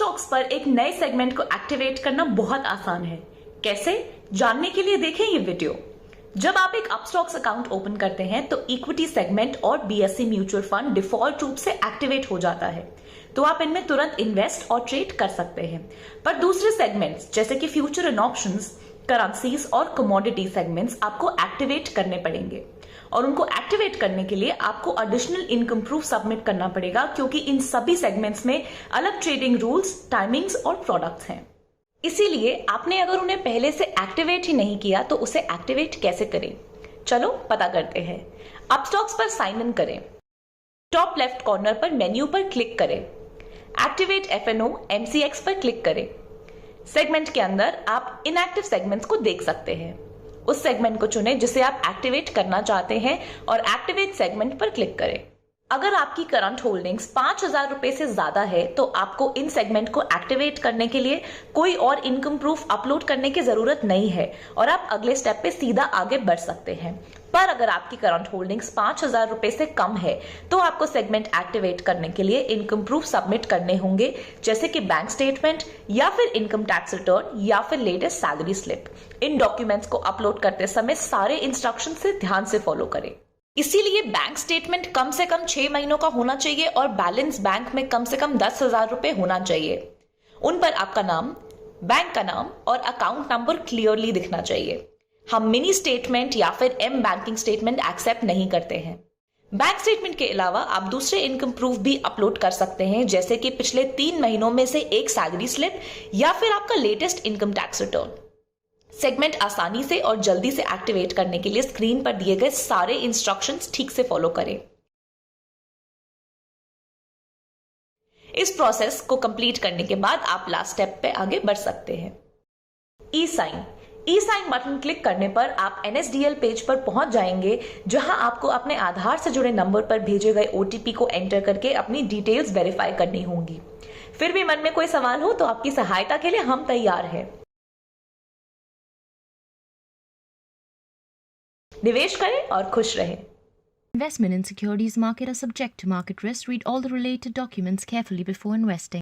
Upstox पर एक नए सेगमेंट को एक्टिवेट करना बहुत आसान है। कैसे, जानने के लिए देखें ये वीडियो। जब आप एक अपस्टॉक्स अकाउंट ओपन करते हैं तो इक्विटी सेगमेंट और बीएसई म्यूचुअल फंड डिफॉल्ट रूप से एक्टिवेट हो जाता है, तो आप इनमें तुरंत इन्वेस्ट और ट्रेड कर सकते हैं। पर दूसरे सेगमेंट्स जैसे कि फ्यूचर एंड ऑप्शंस, करेंसीज और कमोडिटी सेगमेंट्स आपको एक्टिवेट करने पड़ेंगे, और उनको एक्टिवेट करने के लिए आपको एडिशनल इनकम प्रूफ सबमिट करना पड़ेगा, क्योंकि इन सभी सेगमेंट्स में अलग ट्रेडिंग रूल्स, टाइमिंग्स और प्रोडक्ट्स हैं। इसीलिए आपने अगर उन्हें पहले से एक्टिवेट ही नहीं किया तो उसे एक्टिवेट कैसे करें, चलो पता करते हैं। अपस्टॉक्स पर साइन इन करें, टॉप लेफ्ट कॉर्नर पर मेन्यू पर क्लिक करें, एक्टिवेट एफएनओ एमसीएक्स पर क्लिक करें। सेगमेंट के अंदर आप इनएक्टिव सेगमेंट्स को देख सकते हैं। उस सेगमेंट को चुनें जिसे आप एक्टिवेट करना चाहते हैं और एक्टिवेट सेगमेंट पर क्लिक करें। अगर आपकी करंट होल्डिंग्स 5,000 रुपए से ज्यादा है तो आपको इन सेगमेंट को एक्टिवेट करने के लिए कोई और इनकम प्रूफ अपलोड करने की जरूरत नहीं है और आप अगले स्टेप पे सीधा आगे बढ़ सकते हैं। पर अगर आपकी करंट होल्डिंग्स 5,000 रुपए से कम है तो आपको सेगमेंट एक्टिवेट करने के लिए इनकम प्रूफ सबमिट करने होंगे, जैसे कि बैंक स्टेटमेंट या फिर इनकम टैक्स रिटर्न या फिर लेटेस्ट सैलरी स्लिप। इन डॉक्यूमेंट्स को अपलोड करते समय सारे इंस्ट्रक्शन से ध्यान से फॉलो करें। इसीलिए बैंक स्टेटमेंट कम से कम 6 महीनों का होना चाहिए और बैलेंस बैंक में कम से कम 10,000 रुपए होना चाहिए। उन पर आपका नाम, बैंक का नाम और अकाउंट नंबर क्लियरली दिखना चाहिए। हम मिनी स्टेटमेंट या फिर एम बैंकिंग स्टेटमेंट एक्सेप्ट नहीं करते हैं। बैंक स्टेटमेंट के अलावा आप दूसरे इनकम प्रूफ भी अपलोड कर सकते हैं, जैसे कि पिछले 3 महीनों में से एक सैलरी स्लिप या फिर आपका latest income tax return. Segment आसानी से और जल्दी से एक्टिवेट करने के लिए स्क्रीन पर दिए गए सारे इंस्ट्रक्शंस ठीक से फॉलो करें। इस प्रोसेस को कंप्लीट करने के बाद आप लास्ट स्टेप पे आगे बढ़ सकते हैं। ई साइन बटन क्लिक करने पर आप NSDL पेज पर पहुंच जाएंगे, जहां आपको अपने आधार से जुड़े नंबर पर भेजे गए OTP को एंटर करके अपनी डिटेल्स वेरीफाई करनी होंगी। फिर भी मन में कोई सवाल हो तो आपकी सहायता के लिए हम तैयार हैं। निवेश करें और खुश रहें। Investment in securities market are subject to market risk. Read all the related documents carefully before investing.